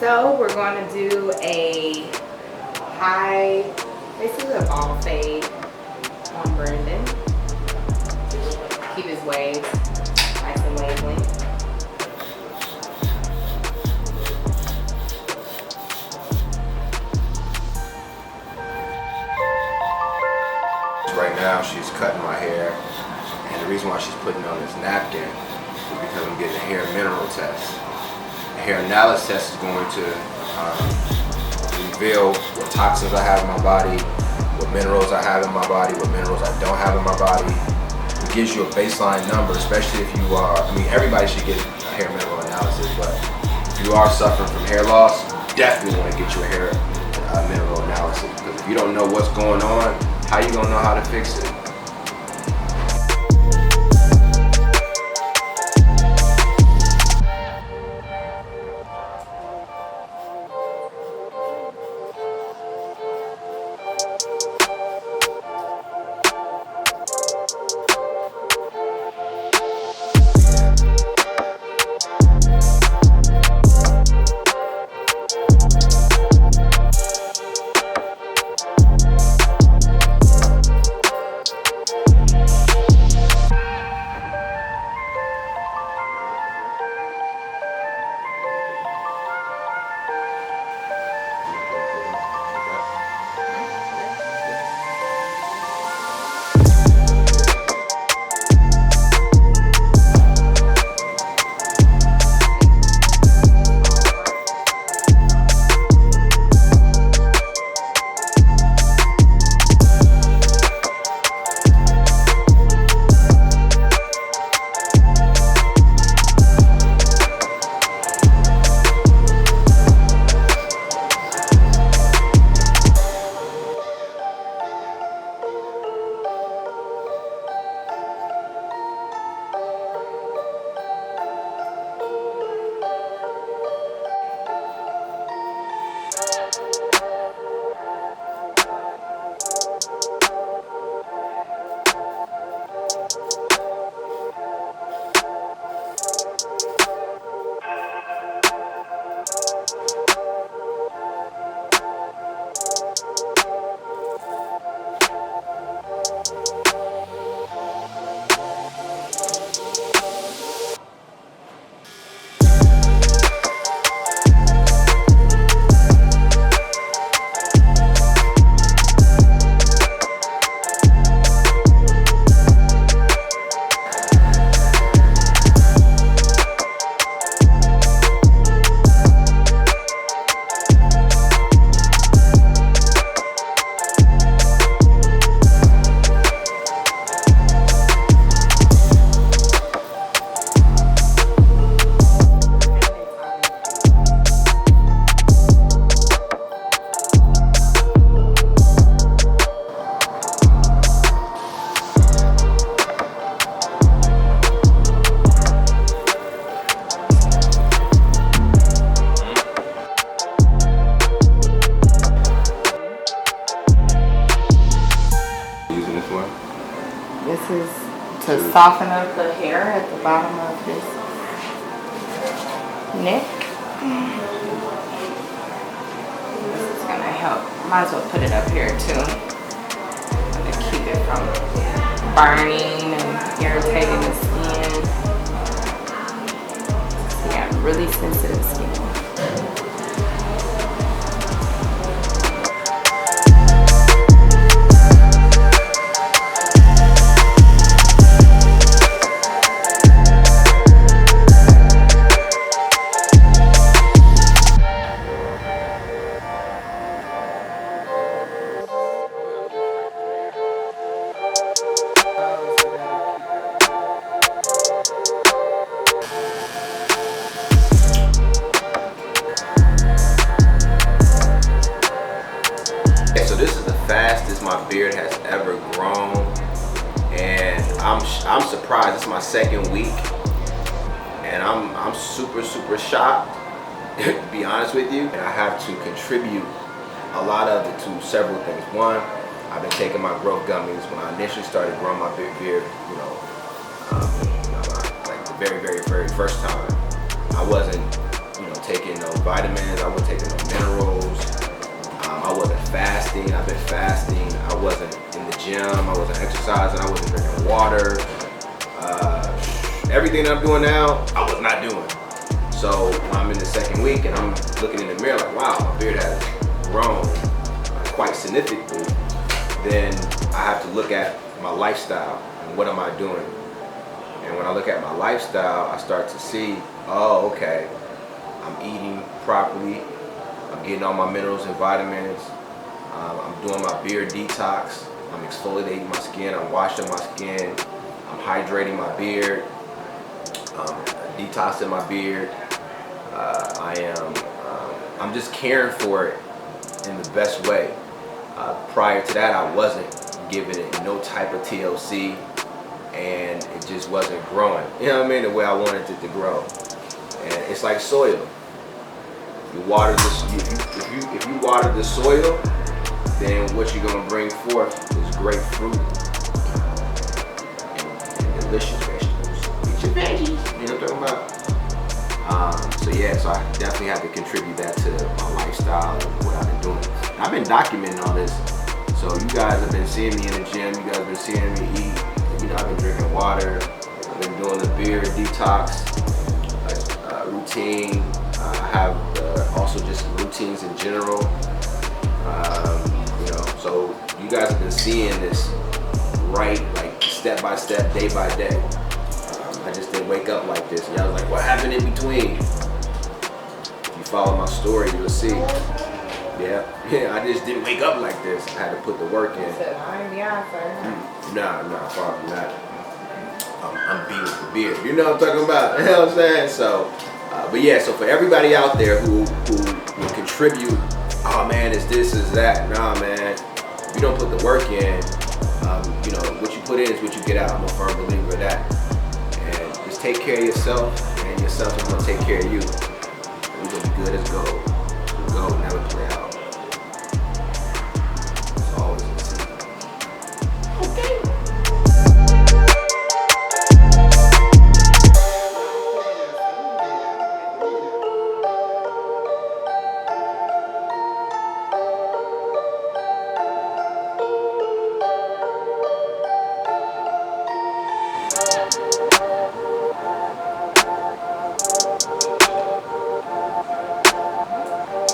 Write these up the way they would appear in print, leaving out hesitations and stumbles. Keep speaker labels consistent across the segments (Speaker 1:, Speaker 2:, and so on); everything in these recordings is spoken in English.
Speaker 1: So we're going to do a high, basically a ball fade on Brendan. Keep his waves nice and wavelength.
Speaker 2: Right now she's cutting my hair, and the reason why she's putting on this napkin is because I'm getting a hair mineral test. A hair analysis test is going to reveal what toxins I have in my body, what minerals I have in my body, what minerals I don't have in my body. It gives you a baseline number, especially if you are, everybody should get a hair mineral analysis, but if you are suffering from hair loss, definitely want to get you a hair mineral analysis, because if you don't know what's going on, how you gonna know how to fix it?
Speaker 1: This is to soften up the hair at the bottom of his neck. This is gonna help. Might as well put it up here too. To keep it from burning and irritating the skin. He got really sensitive skin.
Speaker 2: So this is the fastest my beard has ever grown, and I'm surprised. It's my second week, and I'm super shocked, to be honest with you. And I have to contribute a lot of it to several things. One, I've been taking my growth gummies. When I initially started growing my beard, like the very first time, I wasn't, taking no vitamins. I wasn't taking no minerals. I wasn't fasting. I've been fasting. I wasn't in the gym. I wasn't exercising. I wasn't drinking water. Everything that I'm doing now, I was not doing. So when I'm in the second week and I'm looking in the mirror like, wow, my beard has grown quite significantly, then I have to look at my lifestyle and what am I doing? And when I look at my lifestyle, I start to see, oh, okay, I'm eating properly, I'm getting all my minerals and vitamins, I'm doing my beard detox, I'm exfoliating my skin, I'm washing my skin, I'm hydrating my beard, detoxing my beard. I'm just caring for it in the best way. Prior to that, I wasn't giving it no type of TLC, and it just wasn't growing. You know what I mean? The way I wanted it to grow. And it's like soil. You water this. If you water the soil, then what you're gonna bring forth is great fruit and delicious vegetables. Eat your veggies. You know what I'm talking about? So yeah, so I definitely have to contribute that to my lifestyle and what I've been doing. I've been documenting all this. So you guys have been seeing me in the gym. You guys have been seeing me eat. You know, I've been drinking water. I've been doing the beard detox routine. I have also just routines in general. You know, so you guys have been seeing this right, like step by step, day by day. I just didn't wake up like this. And y'all was like, what happened in between? If you follow my story, you'll see. Yeah, I just didn't wake up like this. I had to put the work in. Nah, probably not. I'm being with the beard. You know what I'm talking about? You know what I'm saying? So, but yeah, so for everybody out there who will contribute, oh man, it's this, is that. Nah, man, if you don't put the work in, you know, what you put in is what you get out. I'm a firm believer of that. And just take care of yourself, and yourself is gonna take care of you. And you're gonna be good as gold. Gold never play out. It's always in season. Okay.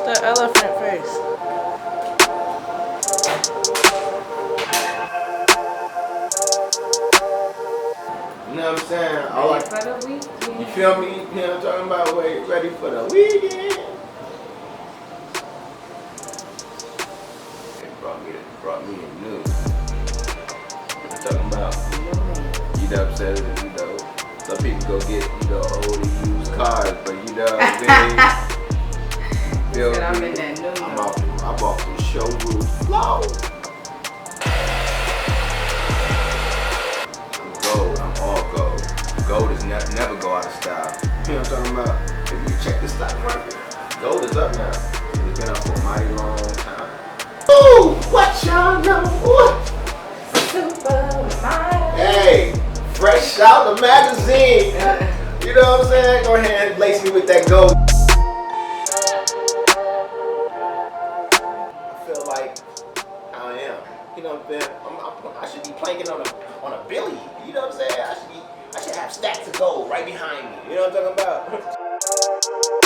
Speaker 3: The elephant face.
Speaker 2: You know what I'm saying? I like,
Speaker 1: for the weekend.
Speaker 2: you feel me? You know what I'm talking about? Wait, ready for the weekend. It brought me a news. What you talking about? You know what I'm saying? You know, some people go get, you know, old and used cars, but you know what I mean?
Speaker 1: Said I'm in that new
Speaker 2: I bought some showroom flow. I'm gold. I'm all gold. Gold is never go out of style. You know what I'm talking about? If you check the stock market, gold is up now. It's been up for a mighty long time. Ooh, what y'all know? Hey, fresh out the magazine. You know what I'm saying? Go ahead and lace me with that gold. You know what I'm saying? I should be planking on a billy. You know what I'm saying? I should have stacks of gold right behind me. You know what I'm talking about?